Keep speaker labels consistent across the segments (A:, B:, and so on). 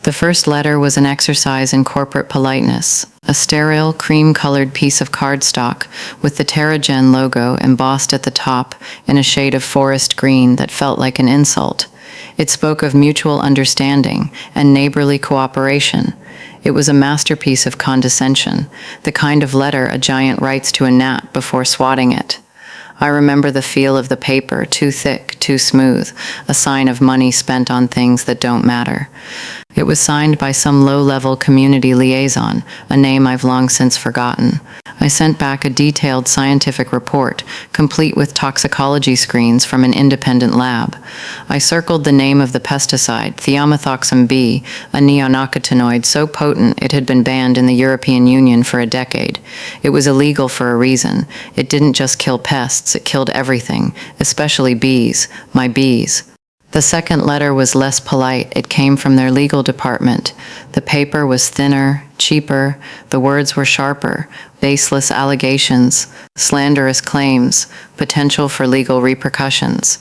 A: The first letter was an exercise in corporate politeness, a sterile, cream-colored piece of cardstock with the Terragen logo embossed at the top in a shade of forest green that felt like an insult. It spoke of mutual understanding and neighborly cooperation. It was a masterpiece of condescension, the kind of letter a giant writes to a gnat before swatting it. I remember the feel of the paper, too thick, too smooth, a sign of money spent on things that don't matter. It was signed by some low-level community liaison, a name I've long since forgotten. I sent back a detailed scientific report, complete with toxicology screens from an independent lab. I circled the name of the pesticide, thiamethoxam B, a neonicotinoid so potent it had been banned in the European Union for a decade. It was illegal for a reason. It didn't just kill pests, it killed everything, especially bees, my bees. The second letter was less polite. It came from their legal department. The paper was thinner, cheaper, the words were sharper, baseless allegations, slanderous claims, potential for legal repercussions.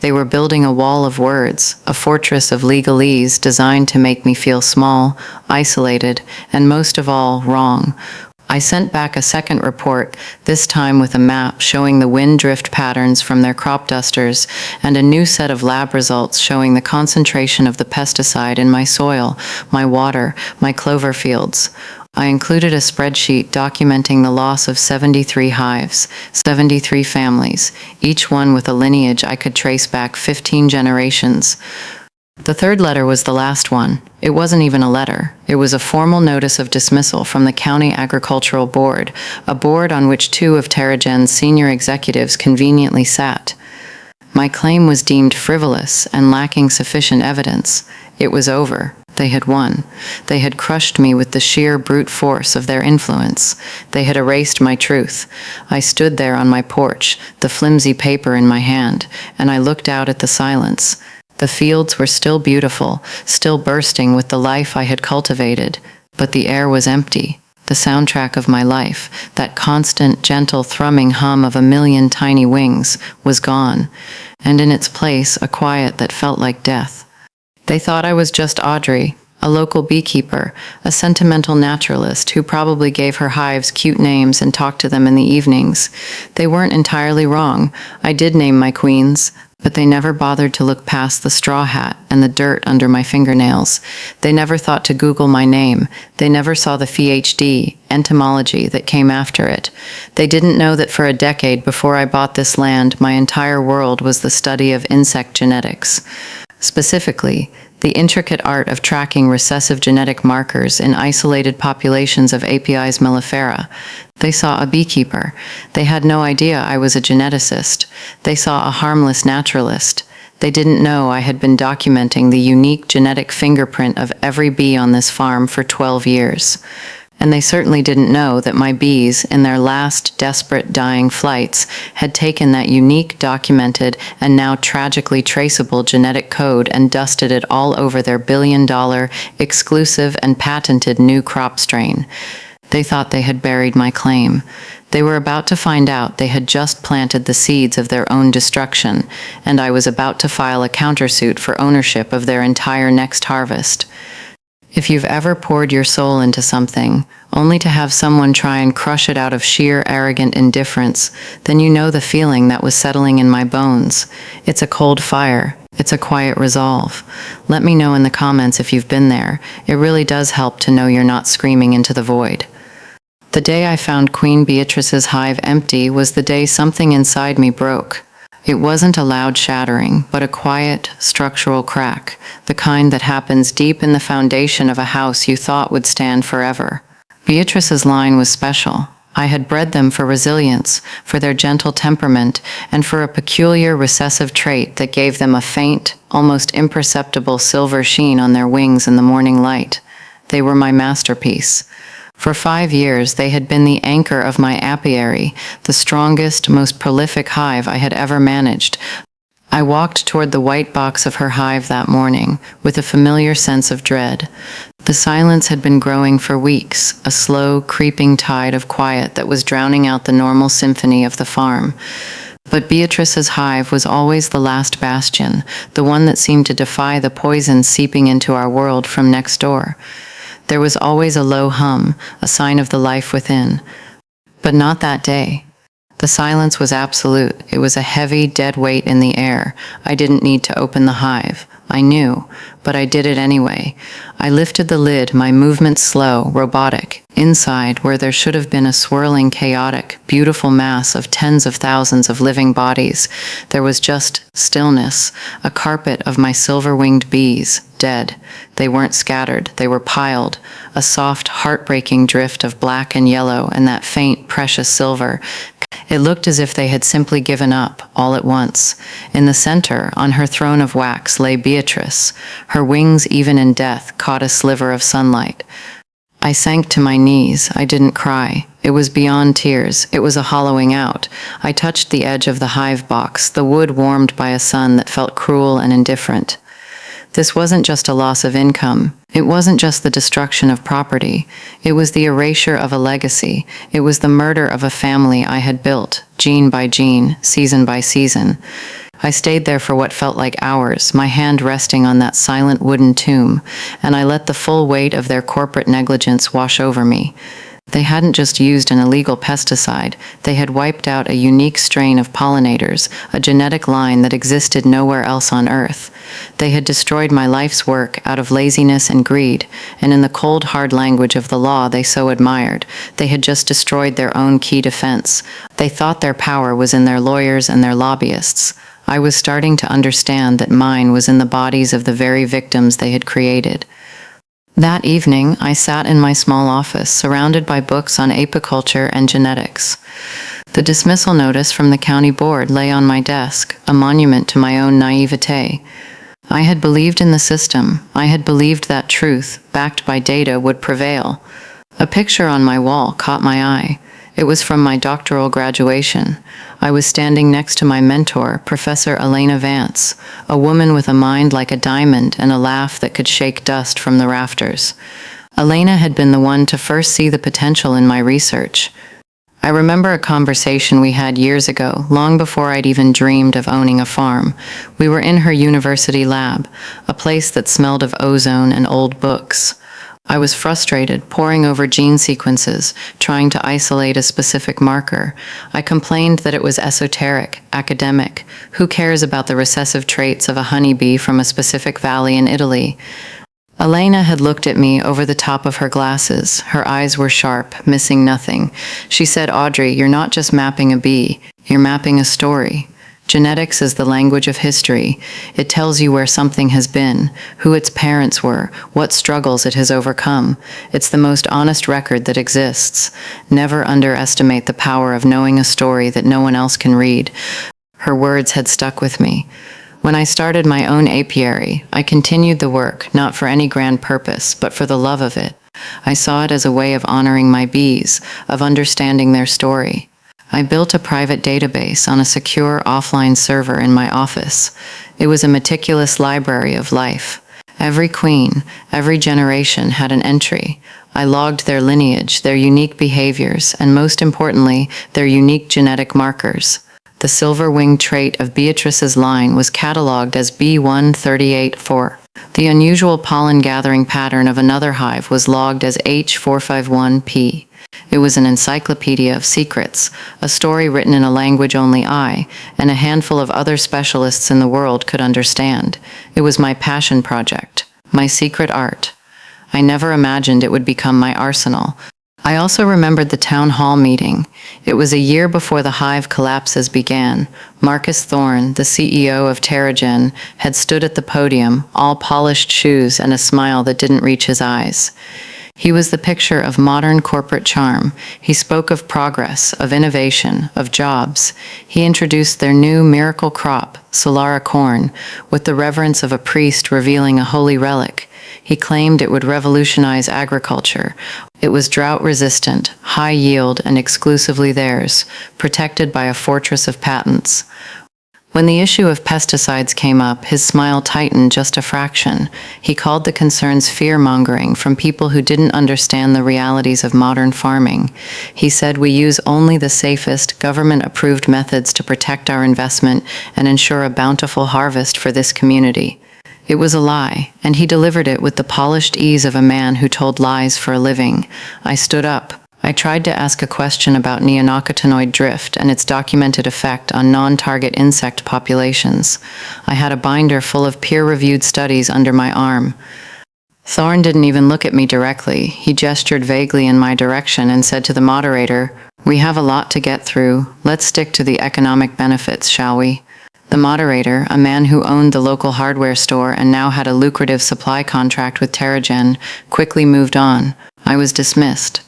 A: They were building a wall of words, a fortress of legalese designed to make me feel small, isolated, and most of all, wrong. I sent back a second report, this time with a map showing the wind drift patterns from their crop dusters and a new set of lab results showing the concentration of the pesticide in my soil, my water, my clover fields. I included a spreadsheet documenting the loss of 73 hives, 73 families, each one with a lineage I could trace back 15 generations. The third letter was the last one. It wasn't even a letter. It was a formal notice of dismissal from the County Agricultural Board, a board on which two of Terragen's senior executives conveniently sat. My claim was deemed frivolous and lacking sufficient evidence. It was over. They had won. They had crushed me with the sheer brute force of their influence. They had erased my truth. I stood there on my porch, the flimsy paper in my hand, and I looked out at the silence. The fields were still beautiful, still bursting with the life I had cultivated, but the air was empty. The soundtrack of my life, that constant, gentle thrumming hum of a million tiny wings, was gone, and in its place a quiet that felt like death. They thought I was just Audrey, a local beekeeper, a sentimental naturalist who probably gave her hives cute names and talked to them in the evenings. They weren't entirely wrong. I did name my queens, but they never bothered to look past the straw hat and the dirt under my fingernails. They never thought to Google my name. They never saw the PhD, entomology, that came after it. They didn't know that for a decade before I bought this land, my entire world was the study of insect genetics. Specifically, the intricate art of tracking recessive genetic markers in isolated populations of Apis mellifera. They saw a beekeeper. They had no idea I was a geneticist. They saw a harmless naturalist. They didn't know I had been documenting the unique genetic fingerprint of every bee on this farm for 12 years. And they certainly didn't know that my bees, in their last desperate dying flights, had taken that unique, documented, and now tragically traceable genetic code and dusted it all over their billion-dollar, exclusive, and patented new crop strain. They thought they had buried my claim. They were about to find out they had just planted the seeds of their own destruction, and I was about to file a countersuit for ownership of their entire next harvest. If you've ever poured your soul into something, only to have someone try and crush it out of sheer arrogant indifference, then you know the feeling that was settling in my bones. It's a cold fire. It's a quiet resolve. Let me know in the comments if you've been there. It really does help to know you're not screaming into the void. The day I found Queen Beatrice's hive empty was the day something inside me broke. It wasn't a loud shattering, but a quiet, structural crack, the kind that happens deep in the foundation of a house you thought would stand forever. Beatrice's line was special. I had bred them for resilience, for their gentle temperament, and for a peculiar recessive trait that gave them a faint, almost imperceptible silver sheen on their wings in the morning light. They were my masterpiece. For 5 years, they had been the anchor of my apiary, the strongest, most prolific hive I had ever managed. I walked toward the white box of her hive that morning, with a familiar sense of dread. The silence had been growing for weeks, a slow, creeping tide of quiet that was drowning out the normal symphony of the farm. But Beatrice's hive was always the last bastion, the one that seemed to defy the poison seeping into our world from next door. There was always a low hum, a sign of the life within. But not that day. The silence was absolute. It was a heavy, dead weight in the air. I didn't need to open the hive. I knew, but I did it anyway. I lifted the lid, my movements slow, robotic. Inside, where there should have been a swirling, chaotic, beautiful mass of tens of thousands of living bodies, there was just stillness, a carpet of my silver-winged bees, dead. They weren't scattered, they were piled, a soft, heartbreaking drift of black and yellow and that faint, precious silver. It looked as if they had simply given up, all at once. In the center, on her throne of wax, lay Beatrice. Her wings, even in death, caught a sliver of sunlight. I sank to my knees. I didn't cry. It was beyond tears. It was a hollowing out. I touched the edge of the hive box, the wood warmed by a sun that felt cruel and indifferent. This wasn't just a loss of income. It wasn't just the destruction of property. It was the erasure of a legacy. It was the murder of a family I had built, gene by gene, season by season. I stayed there for what felt like hours, my hand resting on that silent wooden tomb, and I let the full weight of their corporate negligence wash over me. They hadn't just used an illegal pesticide, they had wiped out a unique strain of pollinators, a genetic line that existed nowhere else on Earth. They had destroyed my life's work out of laziness and greed, and in the cold, hard language of the law they so admired, they had just destroyed their own key defense. They thought their power was in their lawyers and their lobbyists. I was starting to understand that mine was in the bodies of the very victims they had created. That evening, I sat in my small office, surrounded by books on apiculture and genetics. The dismissal notice from the county board lay on my desk, a monument to my own naivete. I had believed in the system. I had believed that truth, backed by data, would prevail. A picture on my wall caught my eye. It was from my doctoral graduation. I was standing next to my mentor, Professor Elena Vance, a woman with a mind like a diamond and a laugh that could shake dust from the rafters. Elena had been the one to first see the potential in my research. I remember a conversation we had years ago, long before I'd even dreamed of owning a farm. We were in her university lab, a place that smelled of ozone and old books. I was frustrated, poring over gene sequences, trying to isolate a specific marker. I complained that it was esoteric, academic. Who cares about the recessive traits of a honeybee from a specific valley in Italy? Elena had looked at me over the top of her glasses. Her eyes were sharp, missing nothing. She said, "Audrey, you're not just mapping a bee, you're mapping a story. Genetics is the language of history. It tells you where something has been, who its parents were, what struggles it has overcome. It's the most honest record that exists. Never underestimate the power of knowing a story that no one else can read." Her words had stuck with me. When I started my own apiary, I continued the work, not for any grand purpose, but for the love of it. I saw it as a way of honoring my bees, of understanding their story. I built a private database on a secure offline server in my office. It was a meticulous library of life. Every queen, every generation had an entry. I logged their lineage, their unique behaviors, and most importantly, their unique genetic markers. The silver-winged trait of Beatrice's line was catalogued as B1384. The unusual pollen-gathering pattern of another hive was logged as H451P. It was an encyclopedia of secrets, a story written in a language only I, and a handful of other specialists in the world could understand. It was my passion project, my secret art. I never imagined it would become my arsenal. I also remembered the town hall meeting. It was a year before the hive collapses began. Marcus Thorne, the CEO of Terrigen, had stood at the podium, all polished shoes and a smile that didn't reach his eyes. He was the picture of modern corporate charm. He spoke of progress, of innovation, of jobs. He introduced their new miracle crop, Solara corn, with the reverence of a priest revealing a holy relic. He claimed it would revolutionize agriculture. It was drought-resistant, high-yield, and exclusively theirs, protected by a fortress of patents. When the issue of pesticides came up, his smile tightened just a fraction. He called the concerns fear-mongering from people who didn't understand the realities of modern farming. He said we use only the safest, government-approved methods to protect our investment and ensure a bountiful harvest for this community. It was a lie, and he delivered it with the polished ease of a man who told lies for a living. I stood up. I tried to ask a question about neonicotinoid drift and its documented effect on non-target insect populations. I had a binder full of peer-reviewed studies under my arm. Thorne didn't even look at me directly. He gestured vaguely in my direction and said to the moderator, "We have a lot to get through. Let's stick to the economic benefits, shall we?" The moderator, a man who owned the local hardware store and now had a lucrative supply contract with Terrigen, quickly moved on. I was dismissed.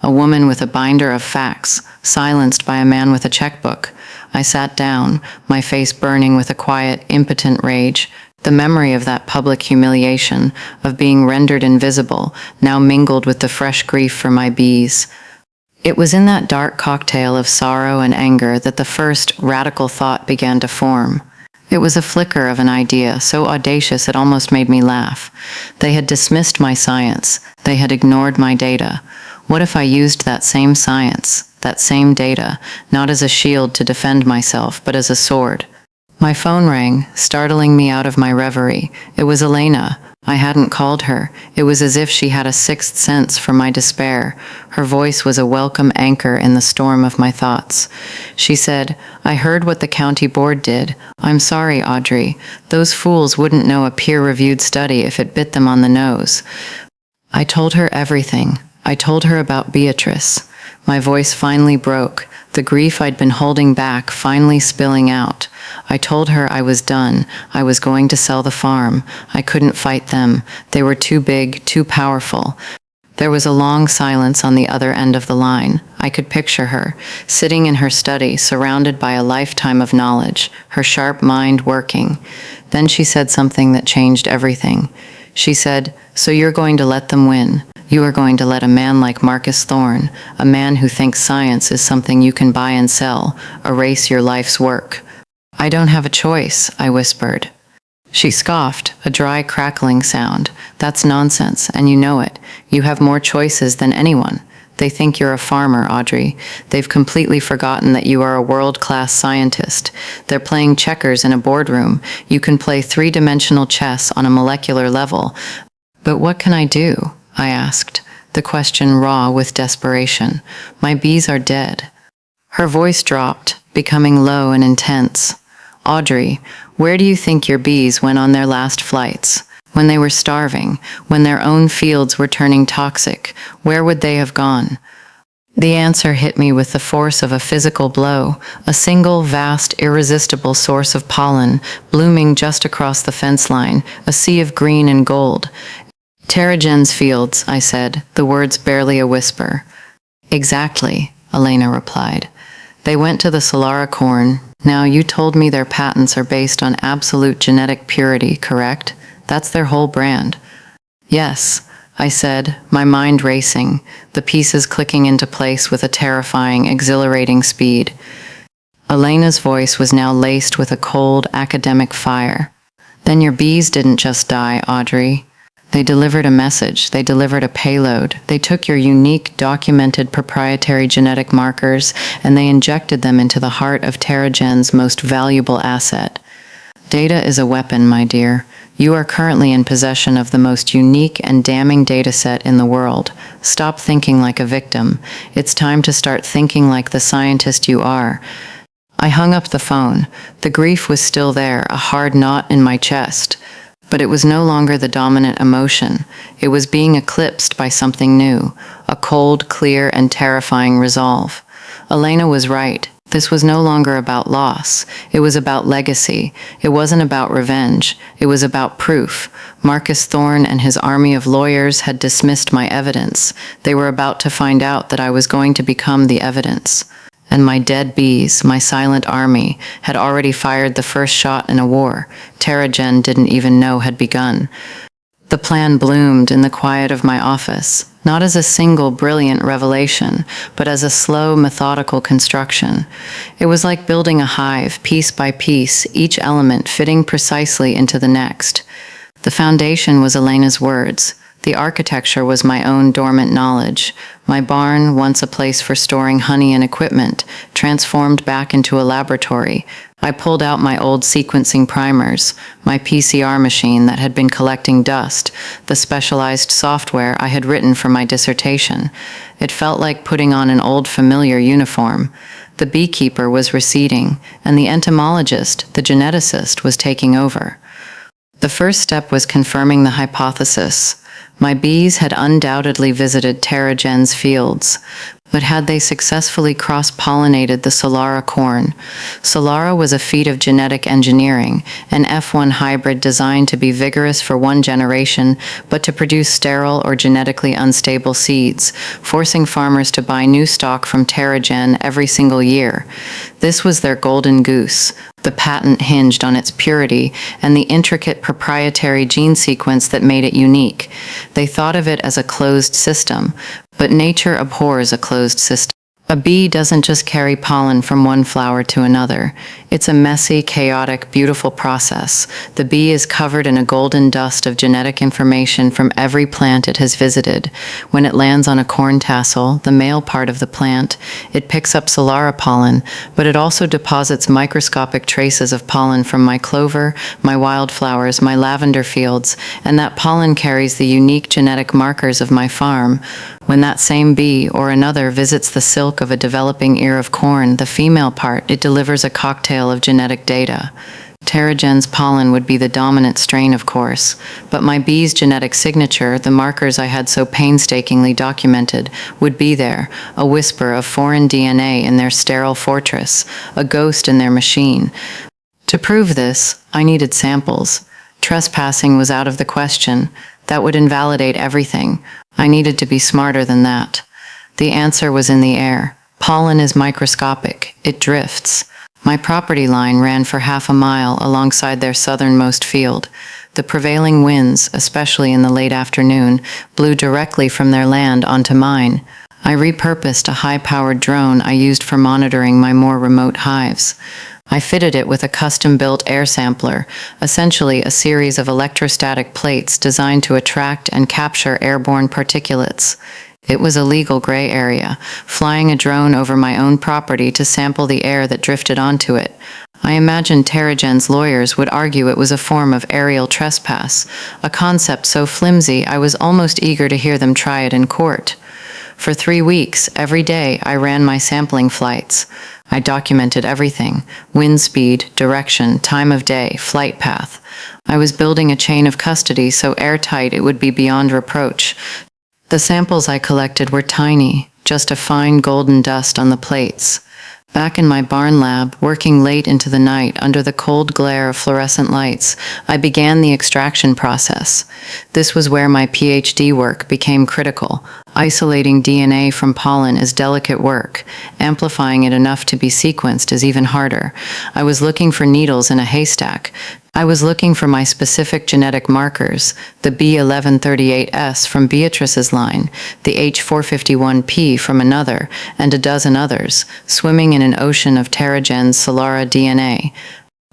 A: A woman with a binder of facts, silenced by a man with a checkbook. I sat down, my face burning with a quiet, impotent rage. The memory of that public humiliation, of being rendered invisible, now mingled with the fresh grief for my bees. It was in that dark cocktail of sorrow and anger that the first radical thought began to form. It was a flicker of an idea, so audacious it almost made me laugh. They had dismissed my science. They had ignored my data. What if I used that same science, that same data, not as a shield to defend myself, but as a sword? My phone rang, startling me out of my reverie. It was Elena. I hadn't called her. It was as if she had a sixth sense for my despair. Her voice was a welcome anchor in the storm of my thoughts. She said, "I heard what the county board did. I'm sorry, Audrey. Those fools wouldn't know a peer-reviewed study if it bit them on the nose." I told her everything. I told her about Beatrice. My voice finally broke, the grief I'd been holding back finally spilling out. I told her I was done. I was going to sell the farm. I couldn't fight them. They were too big, too powerful. There was a long silence on the other end of the line. I could picture her, sitting in her study, surrounded by a lifetime of knowledge, her sharp mind working. Then she said something that changed everything. She said, "So you're going to let them win. You are going to let a man like Marcus Thorne, a man who thinks science is something you can buy and sell, erase your life's work." "I don't have a choice," I whispered. She scoffed, a dry crackling sound. "That's nonsense, and you know it. You have more choices than anyone. They think you're a farmer, Audrey. They've completely forgotten that you are a world-class scientist. They're playing checkers in a boardroom. You can play three-dimensional chess on a molecular level." "But what can I do?" I asked, the question raw with desperation. "My bees are dead." Her voice dropped, becoming low and intense. "Audrey, where do you think your bees went on their last flights? When they were starving, when their own fields were turning toxic, where would they have gone?" The answer hit me with the force of a physical blow, a single, vast, irresistible source of pollen, blooming just across the fence line, a sea of green and gold. "Terrigen's fields," I said, the words barely a whisper. "Exactly," Elena replied. "They went to the Solara corn. Now, you told me their patents are based on absolute genetic purity, correct? That's their whole brand." "Yes," I said, my mind racing, the pieces clicking into place with a terrifying, exhilarating speed. Elena's voice was now laced with a cold, academic fire. "Then your bees didn't just die, Audrey. They delivered a message. They delivered a payload. They took your unique, documented, proprietary genetic markers, and they injected them into the heart of Terrigen's most valuable asset. Data is a weapon, my dear. You are currently in possession of the most unique and damning dataset in the world. Stop thinking like a victim. It's time to start thinking like the scientist you are." I hung up the phone. The grief was still there, a hard knot in my chest. But it was no longer the dominant emotion. It was being eclipsed by something new, a cold, clear, and terrifying resolve. Elena was right. This was no longer about loss. It was about legacy. It wasn't about revenge. It was about proof. Marcus Thorne and his army of lawyers had dismissed my evidence. They were about to find out that I was going to become the evidence. And my dead bees, my silent army, had already fired the first shot in a war Terrigen didn't even know had begun. The plan bloomed in the quiet of my office. not as a single brilliant revelation, but as a slow, methodical construction. It was like building a hive, piece by piece, each element fitting precisely into the next. The foundation was Elena's words. The architecture was my own dormant knowledge. My barn, once a place for storing honey and equipment, transformed back into a laboratory. I pulled out my old sequencing primers, my PCR machine that had been collecting dust, the specialized software I had written for my dissertation. It felt like putting on an old familiar uniform. The beekeeper was receding, and the entomologist, the geneticist, was taking over. The first step was confirming the hypothesis. My bees had undoubtedly visited Terrigen's fields, but had they successfully cross-pollinated the Solara corn? Solara was a feat of genetic engineering, an F1 hybrid designed to be vigorous for one generation, but to produce sterile or genetically unstable seeds, forcing farmers to buy new stock from Terrigen every single year. This was their golden goose. The patent hinged on its purity and the intricate proprietary gene sequence that made it unique. They thought of it as a closed system, but nature abhors a closed system. A bee doesn't just carry pollen from one flower to another. It's a messy, chaotic, beautiful process. The bee is covered in a golden dust of genetic information from every plant it has visited. When it lands on a corn tassel, the male part of the plant, it picks up Solara pollen, but it also deposits microscopic traces of pollen from my clover, my wildflowers, my lavender fields, and that pollen carries the unique genetic markers of my farm. When that same bee or another visits the silk of a developing ear of corn, the female part, it delivers a cocktail of genetic data. Terrigen's pollen would be the dominant strain, of course, but my bee's genetic signature, the markers I had so painstakingly documented, would be there, a whisper of foreign DNA in their sterile fortress, a ghost in their machine. To prove this, I needed samples. Trespassing was out of the question. That would invalidate everything. I needed to be smarter than that. The answer was in the air. Pollen is microscopic. It drifts. My property line ran for half a mile alongside their southernmost field. The prevailing winds, especially in the late afternoon, blew directly from their land onto mine. I repurposed a high-powered drone I used for monitoring my more remote hives. I fitted it with a custom-built air sampler, essentially a series of electrostatic plates designed to attract and capture airborne particulates. It was a legal gray area, flying a drone over my own property to sample the air that drifted onto it. I imagined Terrigen's lawyers would argue it was a form of aerial trespass, a concept so flimsy I was almost eager to hear them try it in court. For 3 weeks, every day, I ran my sampling flights. I documented everything: wind speed, direction, time of day, flight path. I was building a chain of custody so airtight it would be beyond reproach. The samples I collected were tiny, just a fine golden dust on the plates. Back in my barn lab, working late into the night under the cold glare of fluorescent lights, I began the extraction process. This was where my PhD work became critical. Isolating DNA from pollen is delicate work. Amplifying it enough to be sequenced is even harder. I was looking for needles in a haystack. I was looking for my specific genetic markers, the B1138S from Beatrice's line, the H451P from another, and a dozen others, swimming in an ocean of Terrigen's Solara DNA.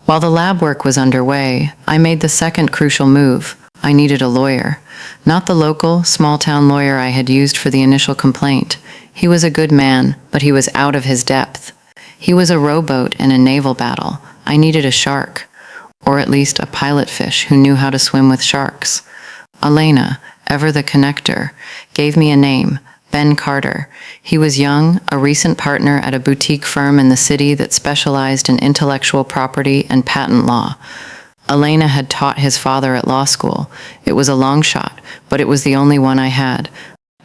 A: While the lab work was underway, I made the second crucial move. I needed a lawyer. Not the local, small-town lawyer I had used for the initial complaint. He was a good man, but he was out of his depth. He was a rowboat in a naval battle. I needed a shark. Or at least a pilot fish who knew how to swim with sharks. Elena, ever the connector, gave me a name, Ben Carter. He was young, a recent partner at a boutique firm in the city that specialized in intellectual property and patent law. Elena had taught his father at law school. It was a long shot, but it was the only one I had.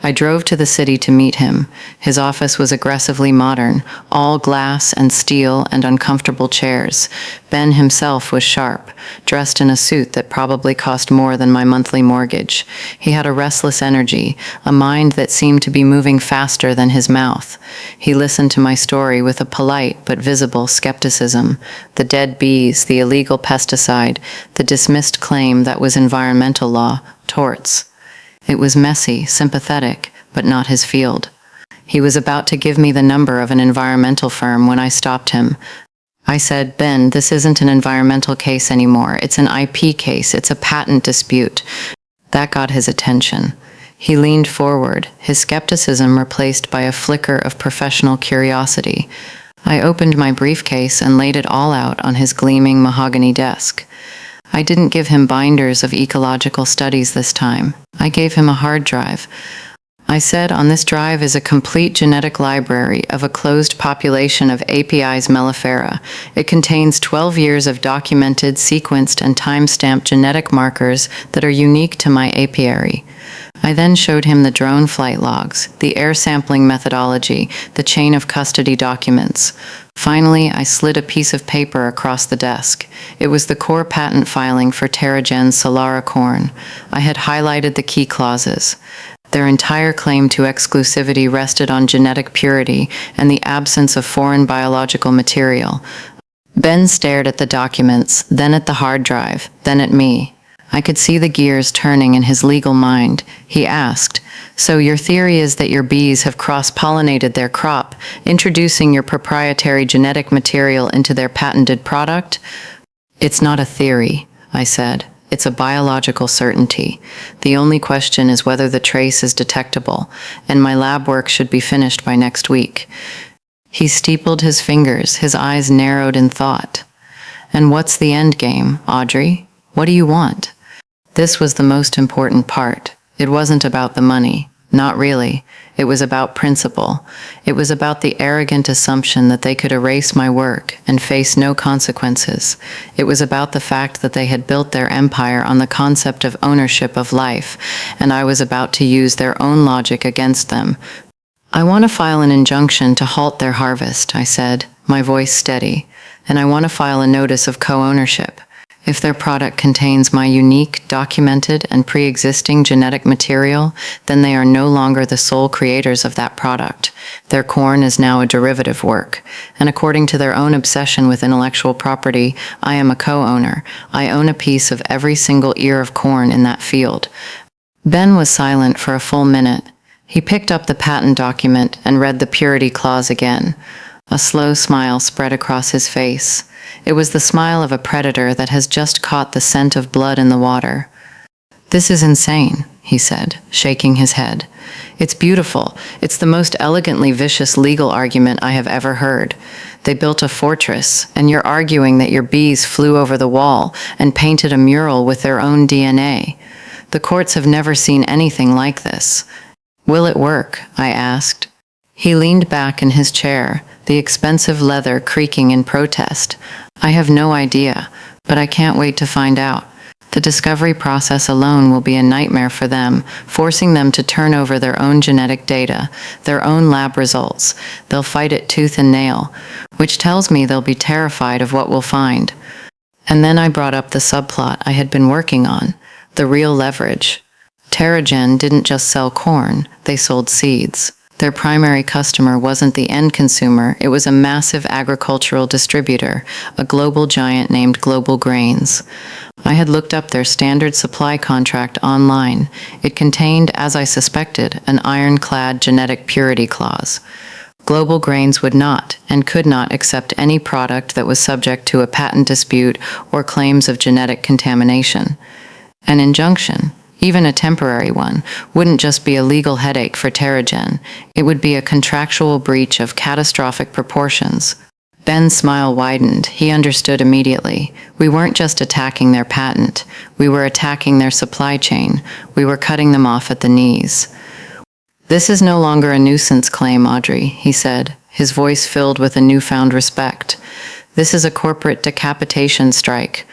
A: I drove to the city to meet him. His office was aggressively modern, all glass and steel and uncomfortable chairs. Ben himself was sharp, dressed in a suit that probably cost more than my monthly mortgage. He had a restless energy, a mind that seemed to be moving faster than his mouth. He listened to my story with a polite but visible skepticism. The dead bees, the illegal pesticide, the dismissed claim that was environmental law, torts. It was messy, sympathetic, but not his field. He was about to give me the number of an environmental firm when I stopped him. I said, "Ben, this isn't an environmental case anymore. It's an IP case. It's a patent dispute." That got his attention. He leaned forward, his skepticism replaced by a flicker of professional curiosity. I opened my briefcase and laid it all out on his gleaming mahogany desk. I didn't give him binders of ecological studies this time. I gave him a hard drive. I said, "On this drive is a complete genetic library of a closed population of Apis mellifera. It contains 12 years of documented, sequenced, and time-stamped genetic markers that are unique to my apiary." I then showed him the drone flight logs, the air sampling methodology, the chain of custody documents. Finally, I slid a piece of paper across the desk. It was the core patent filing for TerraGen's Solara corn. I had highlighted the key clauses. Their entire claim to exclusivity rested on genetic purity and the absence of foreign biological material. Ben stared at the documents, then at the hard drive, then at me. I could see the gears turning in his legal mind. He asked, "So your theory is that your bees have cross-pollinated their crop, introducing your proprietary genetic material into their patented product?" "It's not a theory," I said. "It's a biological certainty. The only question is whether the trace is detectable, and my lab work should be finished by next week." He steepled his fingers, his eyes narrowed in thought. "And what's the end game, Audrey? What do you want?" This was the most important part. It wasn't about the money. Not really. It was about principle. It was about the arrogant assumption that they could erase my work and face no consequences. It was about the fact that they had built their empire on the concept of ownership of life, and I was about to use their own logic against them. "I want to file an injunction to halt their harvest," I said, my voice steady, "and I want to file a notice of co-ownership. If their product contains my unique, documented, and pre-existing genetic material, then they are no longer the sole creators of that product. Their corn is now a derivative work, and according to their own obsession with intellectual property, I am a co-owner. I own a piece of every single ear of corn in that field." Ben was silent for a full minute. He picked up the patent document and read the purity clause again. A slow smile spread across his face. It was the smile of a predator that has just caught the scent of blood in the water. "This is insane," he said, shaking his head. "It's beautiful. It's the most elegantly vicious legal argument I have ever heard. They built a fortress, and you're arguing that your bees flew over the wall and painted a mural with their own DNA. The courts have never seen anything like this." "Will it work?" I asked. He leaned back in his chair, the expensive leather creaking in protest. "I have no idea, but I can't wait to find out. The discovery process alone will be a nightmare for them, forcing them to turn over their own genetic data, their own lab results. They'll fight it tooth and nail, which tells me they'll be terrified of what we'll find." And then I brought up the subplot I had been working on, the real leverage. TerraGen didn't just sell corn, they sold seeds. Their primary customer wasn't the end consumer, it was a massive agricultural distributor, a global giant named Global Grains. I had looked up their standard supply contract online. It contained, as I suspected, an ironclad genetic purity clause. Global Grains would not and could not accept any product that was subject to a patent dispute or claims of genetic contamination. An injunction, even a temporary one, wouldn't just be a legal headache for TerraGen. It would be a contractual breach of catastrophic proportions. Ben's smile widened. He understood immediately. We weren't just attacking their patent. We were attacking their supply chain. We were cutting them off at the knees. "This is no longer a nuisance claim, Audrey," he said, his voice filled with a newfound respect. "This is a corporate decapitation strike."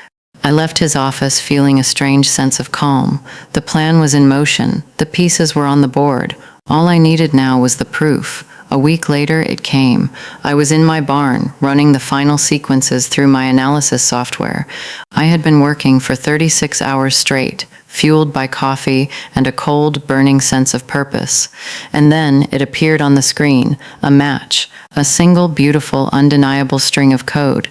A: I left his office feeling a strange sense of calm. The plan was in motion. The pieces were on the board. All I needed now was the proof. A week later, it came. I was in my barn, running the final sequences through my analysis software. I had been working for 36 hours straight, fueled by coffee and a cold, burning sense of purpose. And then it appeared on the screen, a match, a single beautiful, undeniable string of code.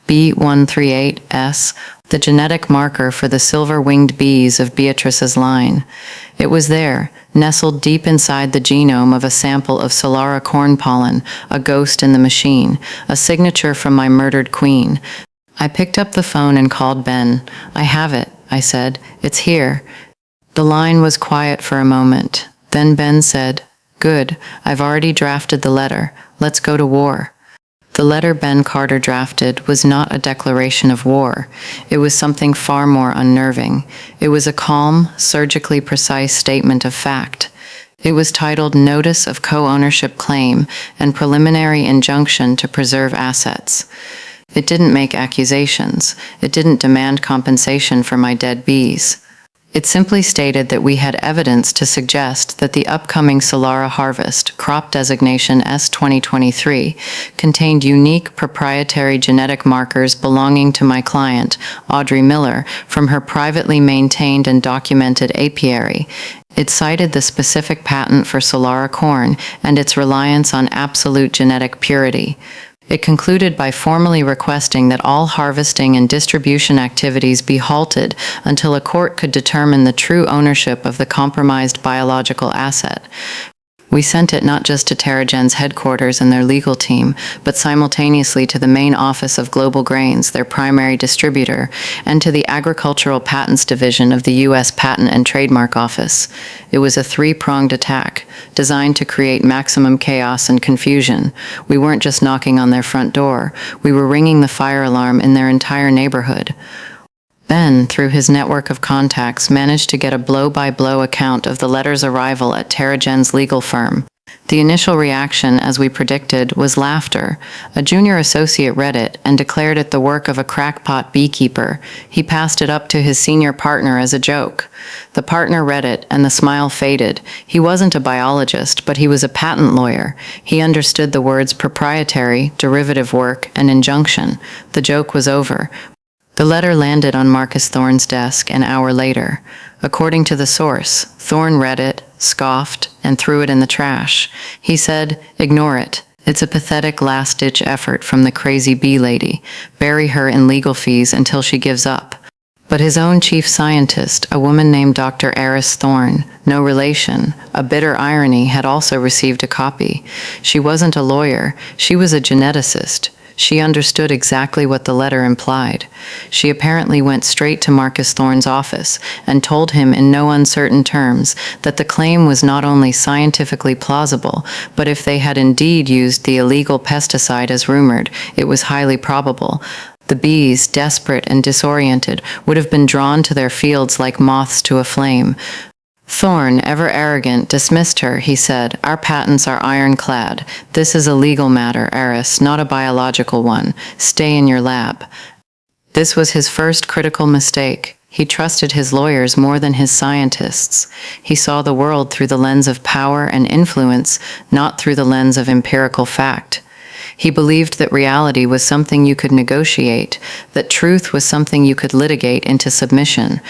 A: B138S the genetic marker for the silver-winged bees of Beatrice's line. It was there, nestled deep inside the genome of a sample of Solara corn pollen, a ghost in the machine, a signature from my murdered queen. I picked up the phone and called Ben. "I have it," I said. "It's here." The line was quiet for a moment. Then Ben said, "Good, I've already drafted the letter. Let's go to war." The letter Ben Carter drafted was not a declaration of war. It was something far more unnerving. It was a calm, surgically precise statement of fact. It was titled Notice of Co-Ownership Claim and Preliminary Injunction to Preserve Assets. It didn't make accusations. It didn't demand compensation for my dead bees. It simply stated that we had evidence to suggest that the upcoming Solara harvest, crop designation S2023, contained unique proprietary genetic markers belonging to my client, Audrey Miller, from her privately maintained and documented apiary. It cited the specific patent for Solara corn and its reliance on absolute genetic purity. It concluded by formally requesting that all harvesting and distribution activities be halted until a court could determine the true ownership of the compromised biological asset. We sent it not just to TerraGen's headquarters and their legal team, but simultaneously to the main office of Global Grains, their primary distributor, and to the Agricultural Patents Division of the U.S. Patent and Trademark Office. It was a three-pronged attack, designed to create maximum chaos and confusion. We weren't just knocking on their front door, we were ringing the fire alarm in their entire neighborhood. Ben, through his network of contacts, managed to get a blow-by-blow account of the letter's arrival at TerraGen's legal firm. The initial reaction, as we predicted, was laughter. A junior associate read it and declared it the work of a crackpot beekeeper. He passed it up to his senior partner as a joke. The partner read it, and the smile faded. He wasn't a biologist, but he was a patent lawyer. He understood the words proprietary, derivative work, and injunction. The joke was over. The letter landed on Marcus Thorne's desk an hour later. According to the source, Thorne read it, scoffed, and threw it in the trash. He said, "Ignore it. It's a pathetic last-ditch effort from the crazy bee lady. Bury her in legal fees until she gives up." But his own chief scientist, a woman named Dr. Eris Thorne, no relation, a bitter irony, had also received a copy. She wasn't a lawyer. She was a geneticist. She understood exactly what the letter implied. She apparently went straight to Marcus Thorne's office and told him in no uncertain terms that the claim was not only scientifically plausible, but if they had indeed used the illegal pesticide as rumored, it was highly probable. The bees, desperate and disoriented, would have been drawn to their fields like moths to a flame. Thorne, ever arrogant, dismissed her. He said, "Our patents are ironclad. This is a legal matter, Eris, not a biological one. Stay in your lab." This was his first critical mistake. He trusted his lawyers more than his scientists. He saw the world through the lens of power and influence, not through the lens of empirical fact. He believed that reality was something you could negotiate, that truth was something you could litigate into submission.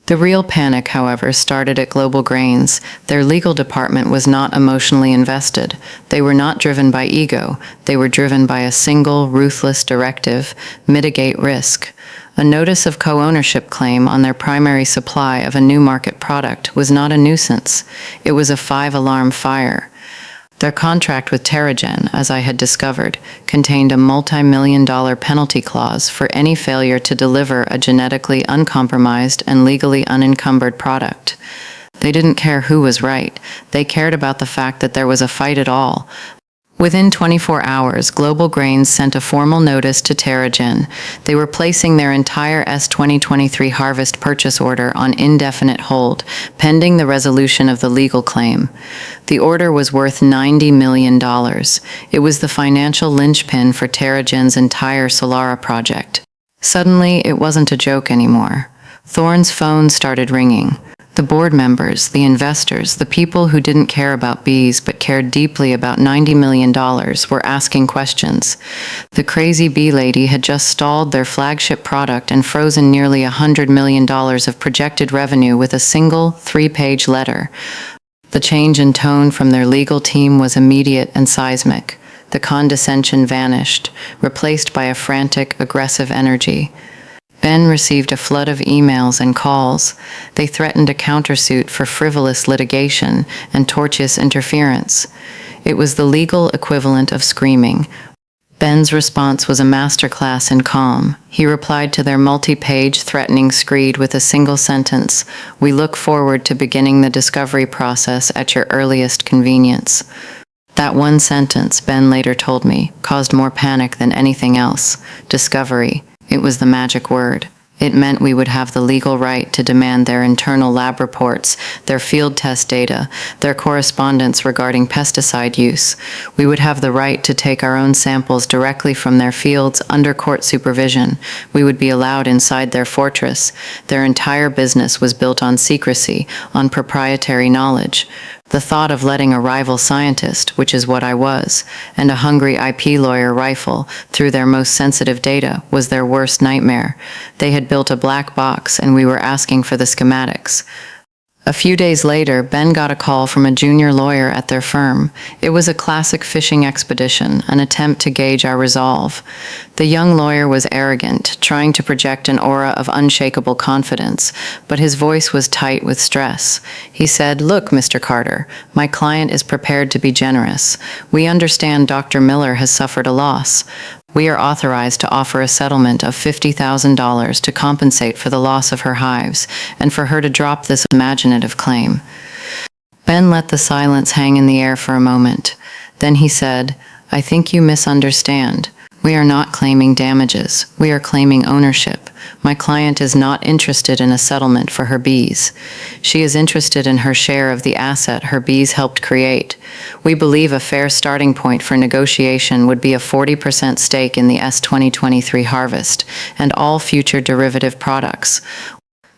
A: The real panic, however, started at Global Grains. Their legal department was not emotionally invested. They were not driven by ego. They were driven by a single, ruthless directive: mitigate risk. A notice of co-ownership claim on their primary supply of a new market product was not a nuisance. It was a 5-alarm fire. Their contract with TerraGen, as I had discovered, contained a multi-million-dollar penalty clause for any failure to deliver a genetically uncompromised and legally unencumbered product. They didn't care who was right. They cared about the fact that there was a fight at all. Within 24 hours, Global Grains sent a formal notice to TerraGen. They were placing their entire S2023 harvest purchase order on indefinite hold, pending the resolution of the legal claim. The order was worth $90 million. It was the financial linchpin for TerraGen's entire Solara project. Suddenly, it wasn't a joke anymore. Thorne's phone started ringing. The board members, the investors, the people who didn't care about bees but cared deeply about $90 million were asking questions. The crazy bee lady had just stalled their flagship product and frozen nearly $100 million of projected revenue with a single 3-page letter. The change in tone from their legal team was immediate and seismic. The condescension vanished, replaced by a frantic, aggressive energy. Ben received a flood of emails and calls. They threatened a countersuit for frivolous litigation and tortious interference. It was the legal equivalent of screaming. Ben's response was a masterclass in calm. He replied to their multi-page threatening screed with a single sentence: "We look forward to beginning the discovery process at your earliest convenience." That one sentence, Ben later told me, caused more panic than anything else. Discovery. It was the magic word. It meant we would have the legal right to demand their internal lab reports, their field test data, their correspondence regarding pesticide use. We would have the right to take our own samples directly from their fields under court supervision. We would be allowed inside their fortress. Their entire business was built on secrecy, on proprietary knowledge. The thought of letting a rival scientist, which is what I was, and a hungry IP lawyer rifle through their most sensitive data was their worst nightmare. They had built a black box, and we were asking for the schematics. A few days later, Ben got a call from a junior lawyer at their firm. It was a classic fishing expedition, an attempt to gauge our resolve. The young lawyer was arrogant, trying to project an aura of unshakable confidence, but his voice was tight with stress. He said, "Look, Mr. Carter, my client is prepared to be generous. We understand Dr. Miller has suffered a loss. We are authorized to offer a settlement of $50,000 to compensate for the loss of her hives, and for her to drop this imaginative claim." Ben let the silence hang in the air for a moment. Then he said, "I think you misunderstand. We are not claiming damages. We are claiming ownership. My client is not interested in a settlement for her bees. She is interested in her share of the asset her bees helped create. We believe a fair starting point for negotiation would be a 40% stake in the S2023 harvest and all future derivative products."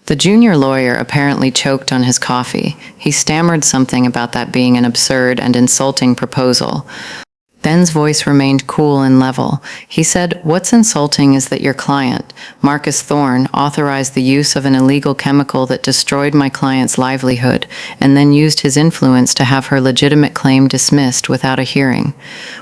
A: The junior lawyer apparently choked on his coffee. He stammered something about that being an absurd and insulting proposal. Ben's voice remained cool and level. He said, "What's insulting is that your client, Marcus Thorne, authorized the use of an illegal chemical that destroyed my client's livelihood, and then used his influence to have her legitimate claim dismissed without a hearing.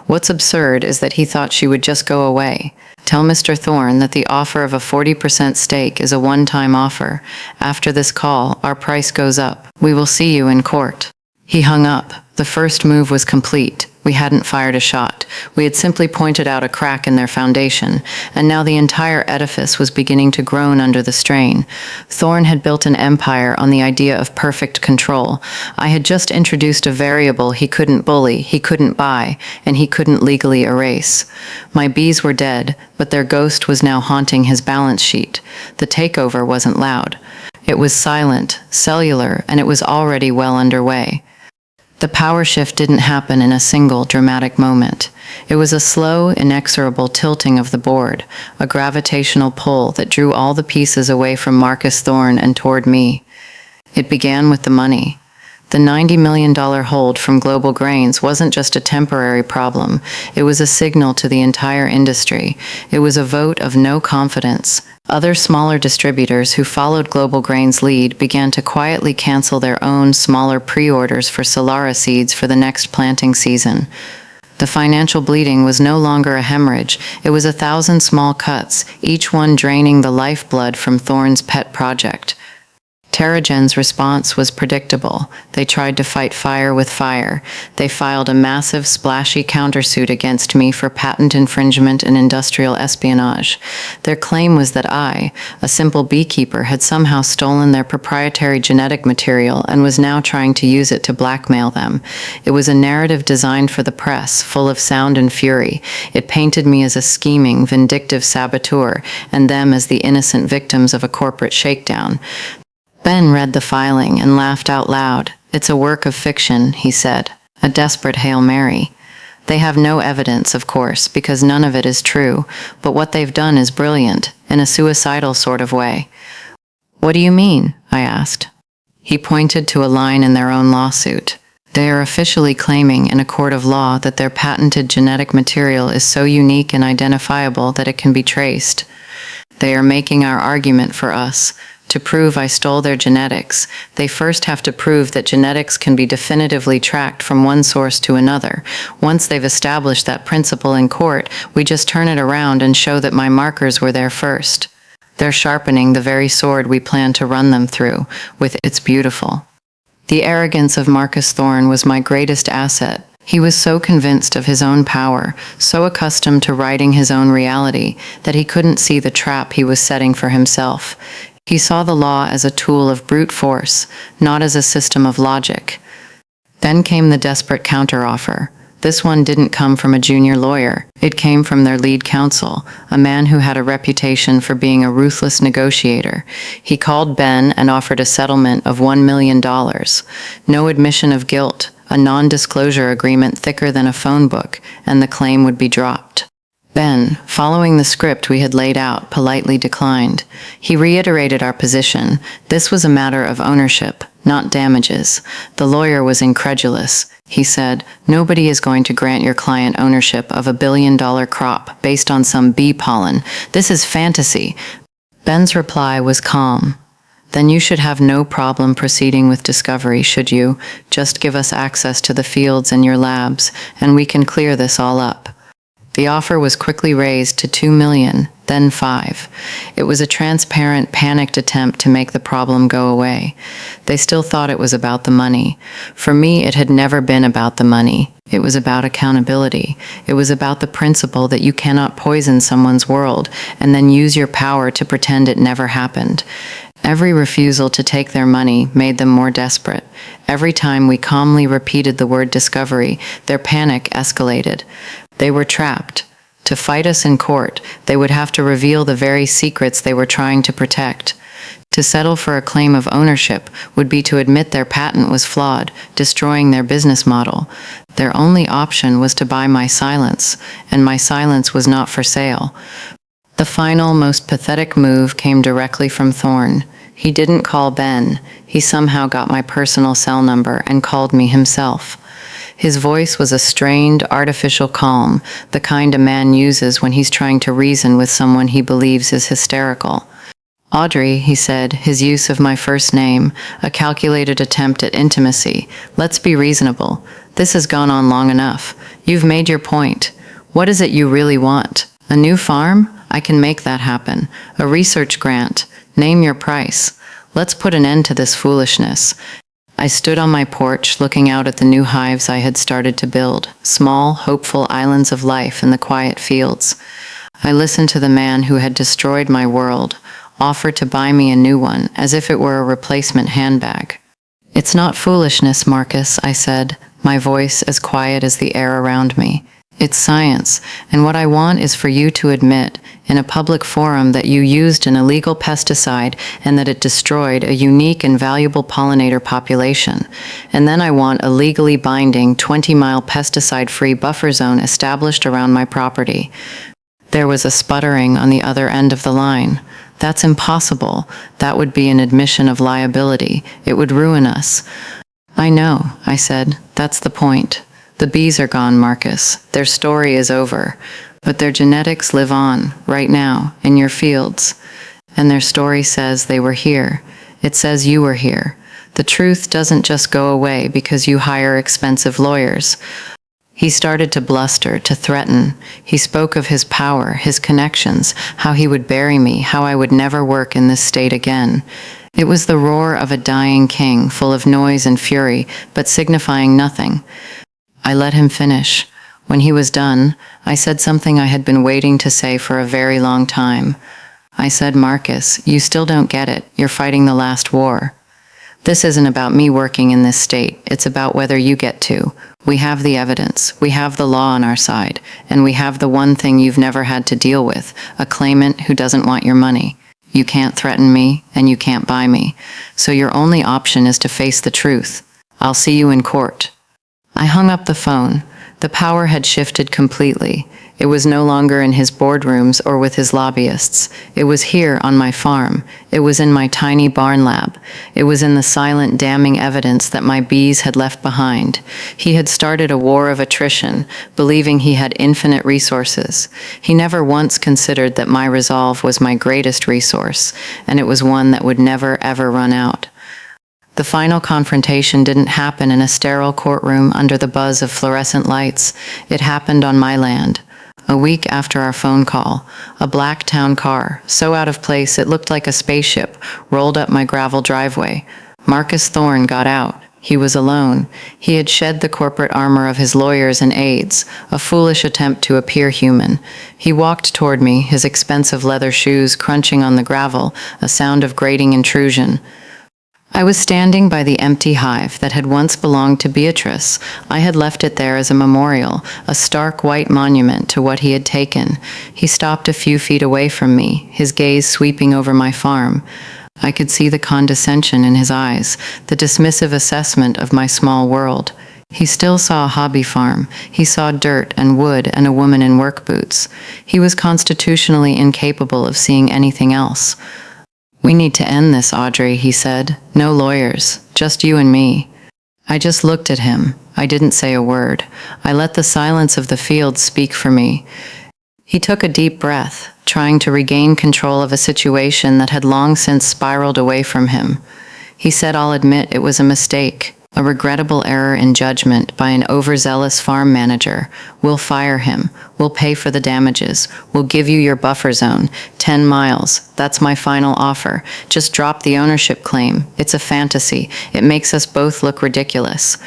A: What's absurd is that he thought she would just go away. Tell Mr. Thorne that the offer of a 40% stake is a one-time offer. After this call, our price goes up. We will see you in court." He hung up. The first move was complete. We hadn't fired a shot. We had simply pointed out a crack in their foundation, and now the entire edifice was beginning to groan under the strain. Thorne had built an empire on the idea of perfect control. I had just introduced a variable he couldn't bully, he couldn't buy, and he couldn't legally erase. My bees were dead, but their ghost was now haunting his balance sheet. The takeover wasn't loud. It was silent, cellular, and it was already well underway. The power shift didn't happen in a single dramatic moment. It was a slow, inexorable tilting of the board, a gravitational pull that drew all the pieces away from Marcus Thorne and toward me. It began with the money. The $90 million hold from Global Grains wasn't just a temporary problem. It was a signal to the entire industry. It was a vote of no confidence. Other smaller distributors who followed Global Grains' lead began to quietly cancel their own smaller pre-orders for Solara seeds for the next planting season. The financial bleeding was no longer a hemorrhage. It was 1,000 small cuts, each one draining the lifeblood from Thorne's pet project. TerraGen's response was predictable. They tried to fight fire with fire. They filed a massive, splashy countersuit against me for patent infringement and industrial espionage. Their claim was that I, a simple beekeeper, had somehow stolen their proprietary genetic material and was now trying to use it to blackmail them. It was a narrative designed for the press, full of sound and fury. It painted me as a scheming, vindictive saboteur, and them as the innocent victims of a corporate shakedown. Ben read the filing and laughed out loud. "It's a work of fiction," he said, "a desperate Hail Mary. They have no evidence, of course, because none of it is true, but what they've done is brilliant, in a suicidal sort of way." "What do you mean?" I asked. He pointed to a line in their own lawsuit. "They are officially claiming in a court of law that their patented genetic material is so unique and identifiable that it can be traced. They are making our argument for us. To prove I stole their genetics, they first have to prove that genetics can be definitively tracked from one source to another. Once they've established that principle in court, we just turn it around and show that my markers were there first. They're sharpening the very sword we plan to run them through with. It's beautiful. The arrogance of Marcus Thorne was my greatest asset. He was so convinced of his own power, so accustomed to writing his own reality, that he couldn't see the trap he was setting for himself. He saw the law as a tool of brute force, not as a system of logic. Then came the desperate counteroffer. This one didn't come from a junior lawyer. It came from their lead counsel, a man who had a reputation for being a ruthless negotiator. He called Ben and offered a settlement of $1 million. No admission of guilt, a non-disclosure agreement thicker than a phone book, and the claim would be dropped. Ben, following the script we had laid out, politely declined. He reiterated our position. This was a matter of ownership, not damages. The lawyer was incredulous. He said, "Nobody is going to grant your client ownership of a $1 billion crop based on some bee pollen. This is fantasy." Ben's reply was calm. "Then you should have no problem proceeding with discovery, should you? Just give us access to the fields and your labs, and we can clear this all up." The offer was quickly raised to $2 million, then $5 million. It was a transparent, panicked attempt to make the problem go away. They still thought it was about the money. For me, it had never been about the money. It was about accountability. It was about the principle that you cannot poison someone's world and then use your power to pretend it never happened. Every refusal to take their money made them more desperate. Every time we calmly repeated the word discovery, their panic escalated. They were trapped. To fight us in court, they would have to reveal the very secrets they were trying to protect. To settle for a claim of ownership would be to admit their patent was flawed, destroying their business model. Their only option was to buy my silence, and my silence was not for sale. The final, most pathetic move came directly from Thorne. He didn't call Ben. He somehow got my personal cell number and called me himself. His voice was a strained, artificial calm, the kind a man uses when he's trying to reason with someone he believes is hysterical. "Audrey," he said, his use of my first name, a calculated attempt at intimacy. "Let's be reasonable. This has gone on long enough. You've made your point. What is it you really want? A new farm? I can make that happen. A research grant. Name your price. Let's put an end to this foolishness." I stood on my porch looking out at the new hives I had started to build, small, hopeful islands of life in the quiet fields. I listened to the man who had destroyed my world, offer to buy me a new one, as if it were a replacement handbag. "It's not foolishness, Marcus," I said, my voice as quiet as the air around me. "It's science, and what I want is for you to admit, in a public forum, that you used an illegal pesticide and that it destroyed a unique and valuable pollinator population. And then I want a legally binding 20-mile pesticide-free buffer zone established around my property." There was a sputtering on the other end of the line. "That's impossible. That would be an admission of liability. It would ruin us." "I know," I said. "That's the point. The bees are gone, Marcus. Their story is over. But their genetics live on, right now, in your fields. And their story says they were here. It says you were here. The truth doesn't just go away because you hire expensive lawyers." He started to bluster, to threaten. He spoke of his power, his connections, how he would bury me, how I would never work in this state again. It was the roar of a dying king, full of noise and fury, but signifying nothing. I let him finish. When he was done, I said something I had been waiting to say for a very long time. I said, "Marcus, you still don't get it. You're fighting the last war. This isn't about me working in this state. It's about whether you get to. We have the evidence. We have the law on our side. And we have the one thing you've never had to deal with, a claimant who doesn't want your money. You can't threaten me, and you can't buy me. So your only option is to face the truth. I'll see you in court." I hung up the phone. The power had shifted completely. It was no longer in his boardrooms or with his lobbyists. It was here on my farm. It was in my tiny barn lab. It was in the silent, damning evidence that my bees had left behind. He had started a war of attrition, believing he had infinite resources. He never once considered that my resolve was my greatest resource, and it was one that would never, ever run out. The final confrontation didn't happen in a sterile courtroom under the buzz of fluorescent lights. It happened on my land. a week after our phone call. A black town car, so out of place it looked like a spaceship, rolled up my gravel driveway. Marcus Thorne got out. He was alone. He had shed the corporate armor of his lawyers and aides, a foolish attempt to appear human. He walked toward me, his expensive leather shoes crunching on the gravel, a sound of grating intrusion. I was standing by the empty hive that had once belonged to Beatrice. I had left it there as a memorial, a stark white monument to what he had taken. He stopped a few feet away from me, his gaze sweeping over my farm. I could see the condescension in his eyes, the dismissive assessment of my small world. He still saw a hobby farm. He saw dirt and wood and a woman in work boots. He was constitutionally incapable of seeing anything else. "We need to end this, Audrey," he said. "No lawyers, just you and me." I just looked at him. I didn't say a word. I let the silence of the field speak for me. He took a deep breath, trying to regain control of a situation that had long since spiraled away from him. He said, "I'll admit it was a mistake, a regrettable error in judgment by an overzealous farm manager. We'll fire him. We'll pay for the damages. We'll give you your buffer zone, 10 miles. That's my final offer. Just drop the ownership claim. It's a fantasy. It makes us both look ridiculous."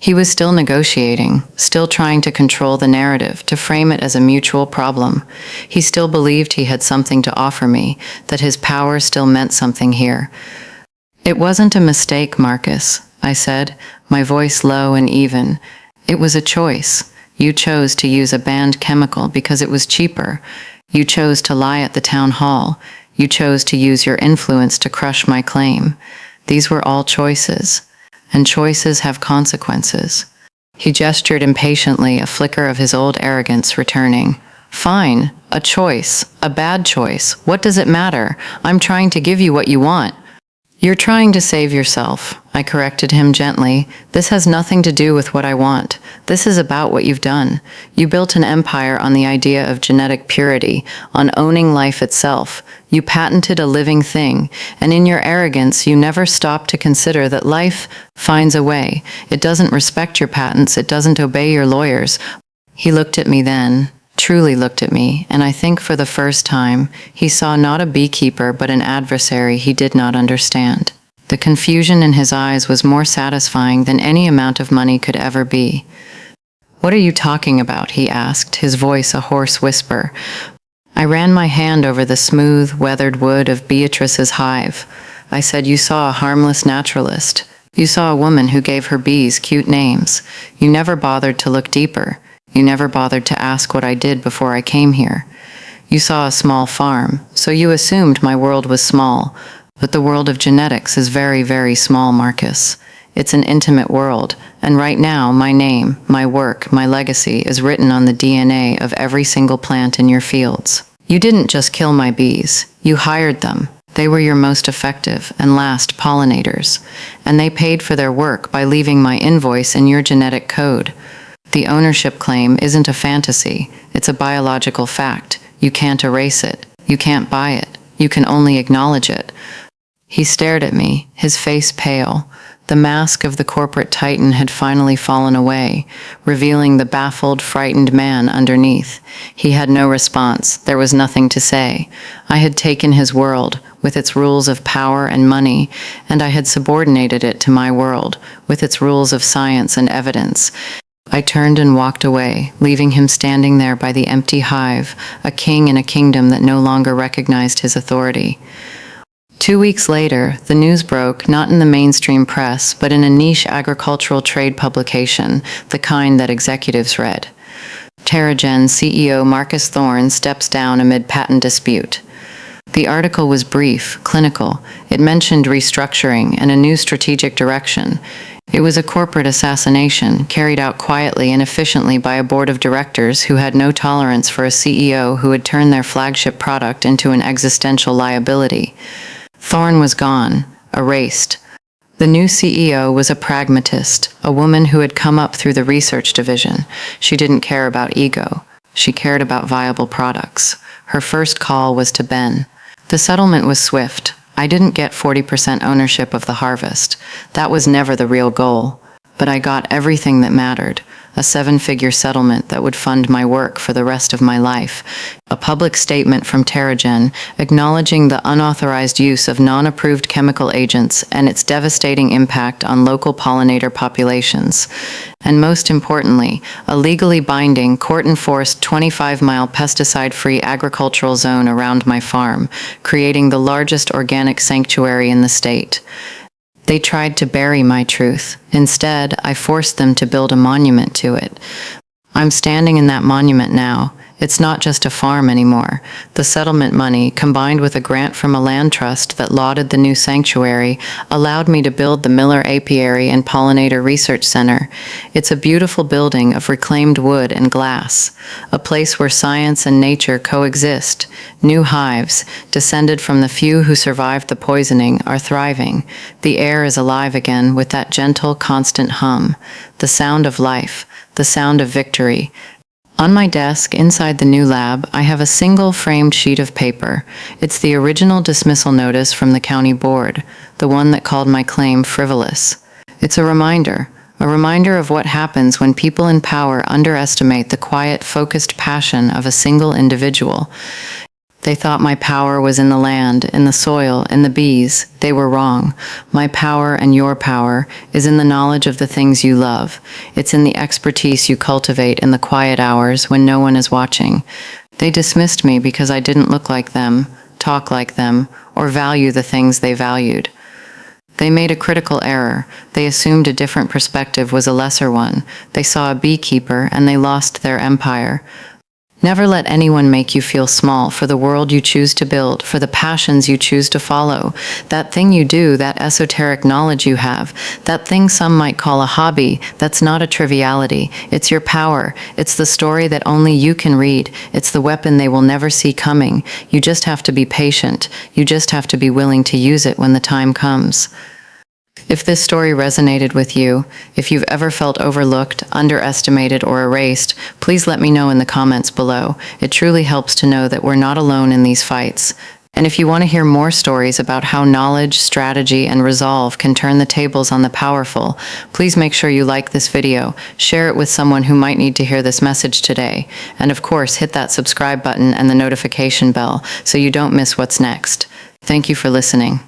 A: He was still negotiating, still trying to control the narrative, to frame it as a mutual problem. He still believed he had something to offer me, that his power still meant something here. "It wasn't a mistake, Marcus," I said, my voice low and even. "It was a choice. You chose to use a banned chemical because it was cheaper. You chose to lie at the town hall. You chose to use your influence to crush my claim. These were all choices. And choices have consequences." He gestured impatiently, a flicker of his old arrogance returning. "Fine, a choice, a bad choice. What does it matter? I'm trying to give you what you want." "You're trying to save yourself," I corrected him gently. "This has nothing to do with what I want. This is about what you've done. You built an empire on the idea of genetic purity, on owning life itself. You patented a living thing, and in your arrogance you never stopped to consider that life finds a way. It doesn't respect your patents, it doesn't obey your lawyers." He looked at me then, truly looked at me, and I think for the first time, he saw not a beekeeper but an adversary he did not understand. The confusion in his eyes was more satisfying than any amount of money could ever be. "What are you talking about?" he asked, his voice a hoarse whisper. I ran my hand over the smooth, weathered wood of Beatrice's hive. I said, "You saw a harmless naturalist. You saw a woman who gave her bees cute names. You never bothered to look deeper. You never bothered to ask what I did before I came here. You saw a small farm, so you assumed my world was small. But the world of genetics is very, very small, Marcus. It's an intimate world, and right now my name, my work, my legacy is written on the DNA of every single plant in your fields. You didn't just kill my bees, you hired them. They were your most effective and last pollinators, and they paid for their work by leaving my invoice in your genetic code. The ownership claim isn't a fantasy, it's a biological fact. You can't erase it, you can't buy it, you can only acknowledge it." He stared at me, his face pale. The mask of the corporate titan had finally fallen away, revealing the baffled, frightened man underneath. He had no response. There was nothing to say. I had taken his world, with its rules of power and money, and I had subordinated it to my world, with its rules of science and evidence. I turned and walked away, leaving him standing there by the empty hive, a king in a kingdom that no longer recognized his authority. 2 weeks later, the news broke, not in the mainstream press, but in a niche agricultural trade publication, the kind that executives read. TerraGen CEO Marcus Thorne steps down amid patent dispute. The article was brief, clinical. It mentioned restructuring and a new strategic direction. It was a corporate assassination, carried out quietly and efficiently by a board of directors who had no tolerance for a CEO who had turned their flagship product into an existential liability. Thorne was gone, erased. The new CEO was a pragmatist, a woman who had come up through the research division. She didn't care about ego. She cared about viable products. Her first call was to Ben. The settlement was swift. I didn't get 40% ownership of the harvest. That was never the real goal. but I got everything that mattered: a 7-figure settlement that would fund my work for the rest of my life, a public statement from Terragen acknowledging the unauthorized use of non-approved chemical agents and its devastating impact on local pollinator populations, and most importantly, a legally binding, court-enforced 25-mile pesticide-free agricultural zone around my farm, creating the largest organic sanctuary in the state. They tried to bury my truth. Instead, I forced them to build a monument to it. I'm standing in that monument now. It's not just a farm anymore. The settlement money, combined with a grant from a land trust that lauded the new sanctuary, allowed me to build the Miller Apiary and Pollinator Research Center. It's a beautiful building of reclaimed wood and glass, a place where science and nature coexist. New hives, descended from the few who survived the poisoning, are thriving. The air is alive again with that gentle, constant hum, the sound of life, the sound of victory. On my desk, inside the new lab, I have a single framed sheet of paper. It's the original dismissal notice from the county board, the one that called my claim frivolous. It's a reminder of what happens when people in power underestimate the quiet, focused passion of a single individual. They thought my power was in the land, in the soil, in the bees. They were wrong. My power and your power is in the knowledge of the things you love. It's in the expertise you cultivate in the quiet hours when no one is watching. They dismissed me because I didn't look like them, talk like them, or value the things they valued. They made a critical error. They assumed a different perspective was a lesser one. They saw a beekeeper and they lost their empire. Never let anyone make you feel small for the world you choose to build, for the passions you choose to follow. That thing you do, that esoteric knowledge you have, that thing some might call a hobby, that's not a triviality. It's your power. It's the story that only you can read. It's the weapon they will never see coming. You just have to be patient. You just have to be willing to use it when the time comes. If this story resonated with you, if you've ever felt overlooked, underestimated, or erased, please let me know in the comments below. It truly helps to know that we're not alone in these fights. And if you want to hear more stories about how knowledge, strategy, and resolve can turn the tables on the powerful, please make sure you like this video, share it with someone who might need to hear this message today, and of course, hit that subscribe button and the notification bell so you don't miss what's next. Thank you for listening.